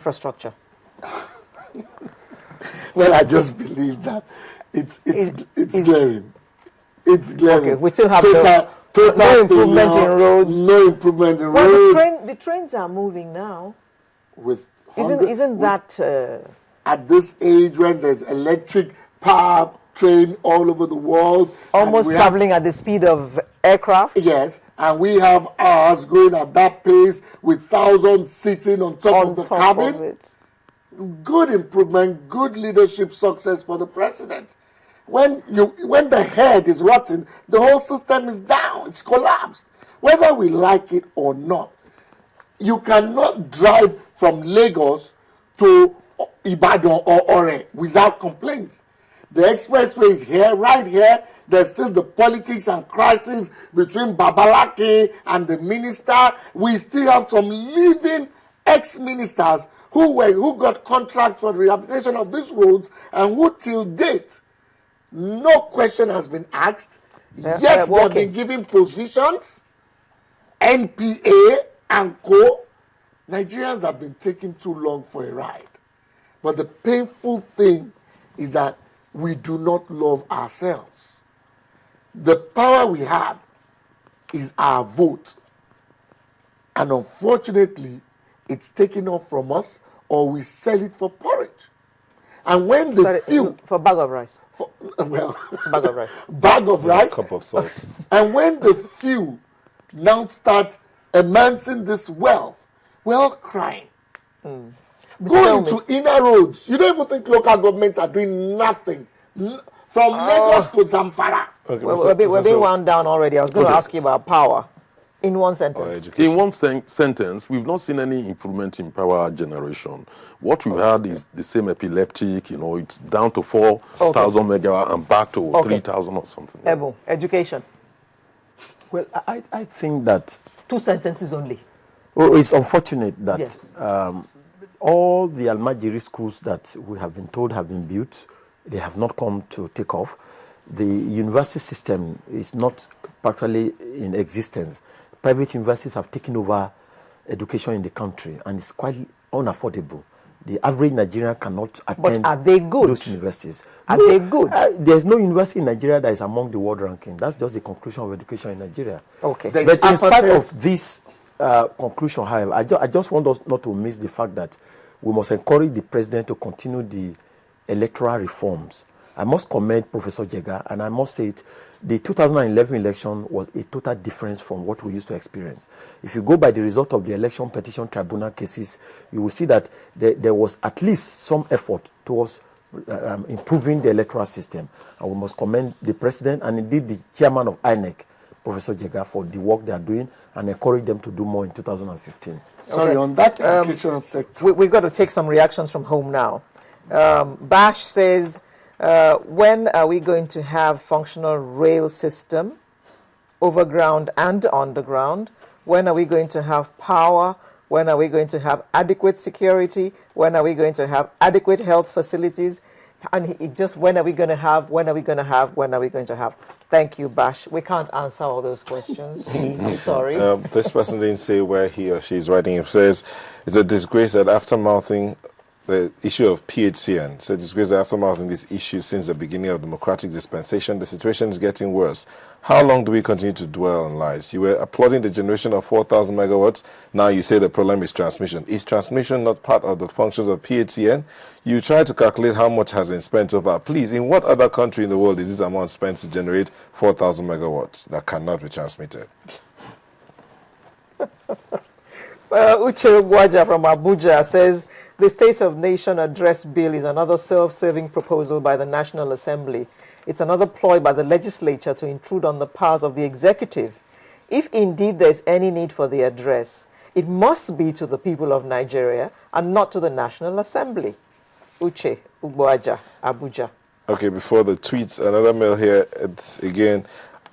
infrastructure? Well, I just believe that it's glaring. It's glaring. Okay, we still have total no improvement in roads. No improvement in roads. Well, the trains are moving now. With isn't that at this age when there's electric power train all over the world, almost traveling at the speed of aircraft? Yes, and we have ours going at that pace with thousands sitting on top of the cabin. Good improvement, good leadership success for the president. When the head is rotten, the whole system is down. It's collapsed. Whether we like it or not, you cannot drive from Lagos to Ibadan or Ore without complaints. The expressway is here, right here. There's still the politics and crisis between Babalake and the minister. We still have some living ex-ministers who got contracts for the rehabilitation of these roads and who till date, no question has been asked, yet they have been given positions, NPA and co. Nigerians have been taking too long for a ride. But the painful thing is that we do not love ourselves. The power we have is our vote. And unfortunately, it's taken off from us, or we sell it for porridge. And when the few... For bag of rice. Bag of rice. Bag of rice. A cup of salt. And when the few now start amassing this wealth, we're all crying. Go into inner roads. You don't even think local governments are doing nothing. From Lagos to Zamfara. Okay, we're being wound down already. I was going to ask you about power. In one sentence. In one sentence, we've not seen any improvement in power generation. What we've had is the same epileptic, it's down to 4,000 megawatt and back to 3,000 or something. Ebu, education. Well, I think that... 2 sentences only. Well, it's unfortunate that all the Almajiri schools that we have been told have been built, they have not come to take off. The university system is not practically in existence. Private universities have taken over education in the country, and it's quite unaffordable. The average Nigerian cannot attend those universities. Are they good? There's no university in Nigeria that is among the world ranking. That's just the conclusion of education in Nigeria. Okay. But in spite of this conclusion, however, I just want us not to miss the fact that we must encourage the president to continue the electoral reforms. I must commend Professor Jega, and I must say it, the 2011 election was a total difference from what we used to experience. If you go by the result of the election petition tribunal cases, you will see that there was at least some effort towards improving the electoral system. And we must commend the president and indeed the chairman of INEC, Professor Jega, for the work they are doing and encourage them to do more in 2015. Sorry, on that education sector. We've got to take some reactions from home now. Bash says, when are we going to have functional rail system, overground and underground? When are we going to have power? When are we going to have adequate security? When are we going to have adequate health facilities? And when are we going to have, when are we going to have, when are we going to have? Thank you, Bash. We can't answer all those questions. I'm sorry. This person didn't say where he or she is writing. It says, it's a disgrace that after mouthing the issue of PHCN, it's a disgrace that after mouthing this issue since the beginning of democratic dispensation, the situation is getting worse. How long do we continue to dwell on lies? You were applauding the generation of 4,000 megawatts. Now you say the problem is transmission. Is transmission not part of the functions of PHCN? You try to calculate how much has been spent so far. Please, in what other country in the world is this amount spent to generate 4,000 megawatts that cannot be transmitted? Uche Gwaja from Abuja says, the State of Nation Address Bill is another self-serving proposal by the National Assembly. It's another ploy by the legislature to intrude on the powers of the executive. If indeed there's any need for the address, it must be to the people of Nigeria and not to the National Assembly. Uche Ugboaja, Abuja. Okay, before the tweets, another mail here. It's again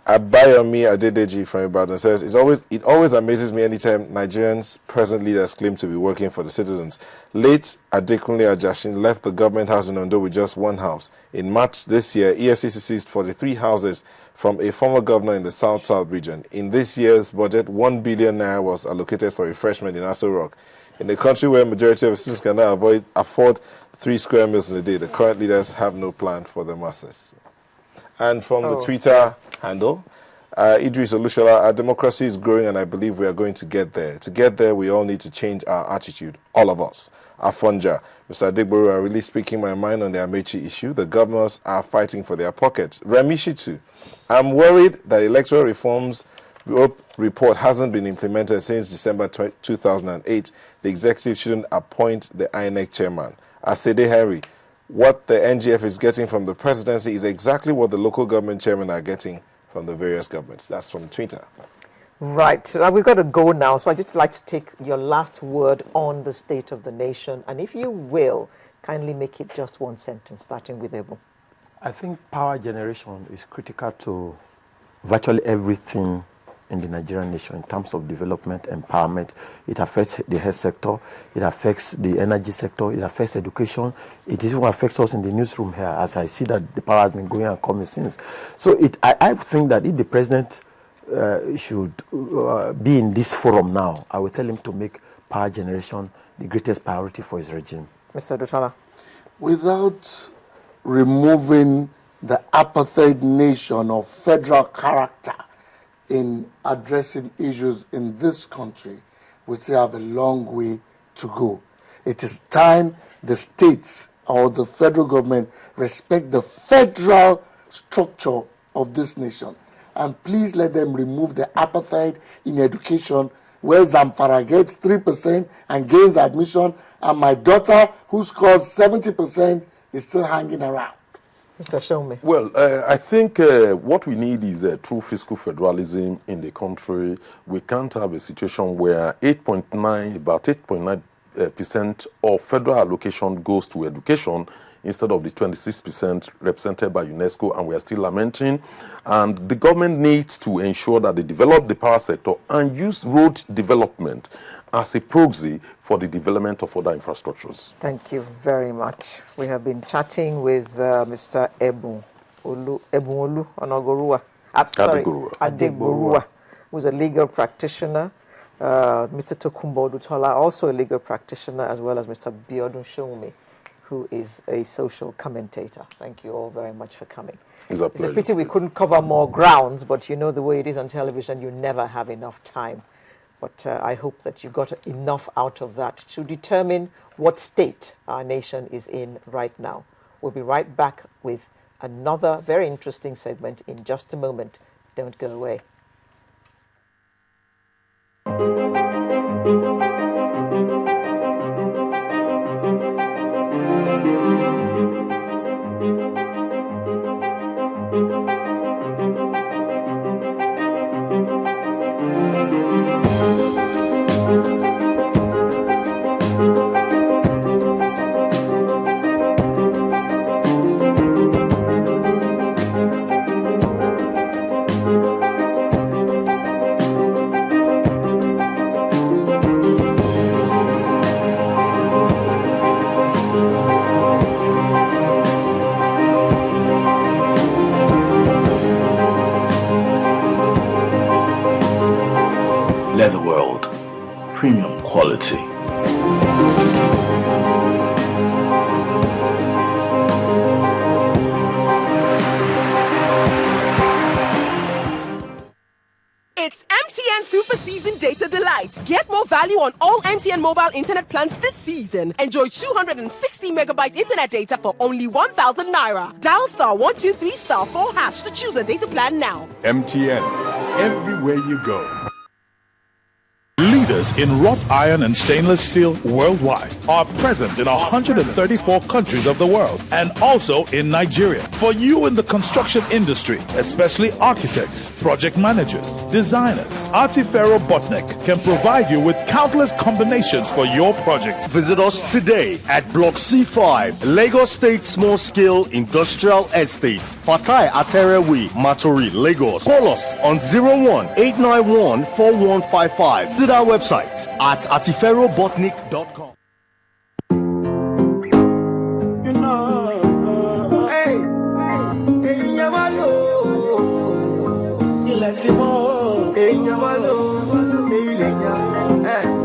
Abayomi Adedeji from Ibadan says, it always amazes me anytime Nigerians present leaders claim to be working for the citizens. Late Adekunle Ajashin left the government house in Ondo with just one house. In March this year, EFCC seized 43 houses from a former governor in the South-South region. In this year's budget, 1 billion naira was allocated for refreshment in Aso Rock. In a country where majority of citizens cannot afford 3 square meals in a day, the current leaders have no plan for the masses. And from the Twitter handle, Idris Olushola, our democracy is growing and I believe we are going to get there. To get there, we all need to change our attitude, all of us. Afonja, Mr. Adegboru are really speaking my mind on the Amechi issue. The governors are fighting for their pockets. Remishitu, I'm worried that electoral reforms report hasn't been implemented since December 2008. The executive shouldn't appoint the INEC chairman. Asede Harry, what the NGF is getting from the presidency is exactly what the local government chairmen are getting from the various governments. That's from Twitter. Right. We've got to go now. So I'd just like to take your last word on the state of the nation. And if you will, kindly make it just one sentence, starting with Ebu. I think power generation is critical to virtually everything in the Nigerian nation in terms of development, empowerment. It affects the health sector, it affects the energy sector, it affects education, it even affects us in the newsroom here, as I see that the power has been going and coming since. So I think that if the president should be in this forum now, I will tell him to make power generation the greatest priority for his regime. Mr. Dutala. Without removing the apartheid nation of federal character in addressing issues in this country, we still have a long way to go. It is time the states or the federal government respect the federal structure of this nation. And please let them remove the apartheid in education, where Zamfara gets 3% and gains admission, and my daughter, who scores 70%, is still hanging around. Mr. Shomi. Well, I think what we need is true fiscal federalism in the country. We can't have a situation where about 8.9% of federal allocation goes to education instead of the 26% represented by UNESCO, and we are still lamenting. And the government needs to ensure that they develop the power sector and use road development as a proxy for the development of other infrastructures. Thank you very much. We have been chatting with Mr. Ebunolu Onogorua. Adegboruwa, who's a legal practitioner. Mr. Tokunbo Dutala, also a legal practitioner, as well as Mr. Biodun Shomi, who is a social commentator. Thank you all very much for coming. It's a pity we couldn't cover more grounds, but you know the way it is on television, you never have enough time. But I hope that you got enough out of that to determine what state our nation is in right now. We'll be right back with another very interesting segment in just a moment. Don't go away. Leather World, premium quality. It's MTN Super Season Data Delight. Get more value on all MTN mobile internet plans this season. Enjoy 260 megabyte internet data for only 1,000 naira. Dial *123*4# to choose a data plan now. MTN, everywhere you go. Leaders in wrought iron and stainless steel worldwide are present in 134 countries of the world and also in Nigeria. For you in the construction industry, especially architects, project managers, designers, Artifero Botnik can provide you with countless combinations for your project. Visit us today at Block C5, Lagos State Small Scale Industrial Estate, Fatai Aterewe, Matori, Lagos. Call us on 01-891-4155. Visit our website at artiferobotnik.com.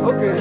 Okay.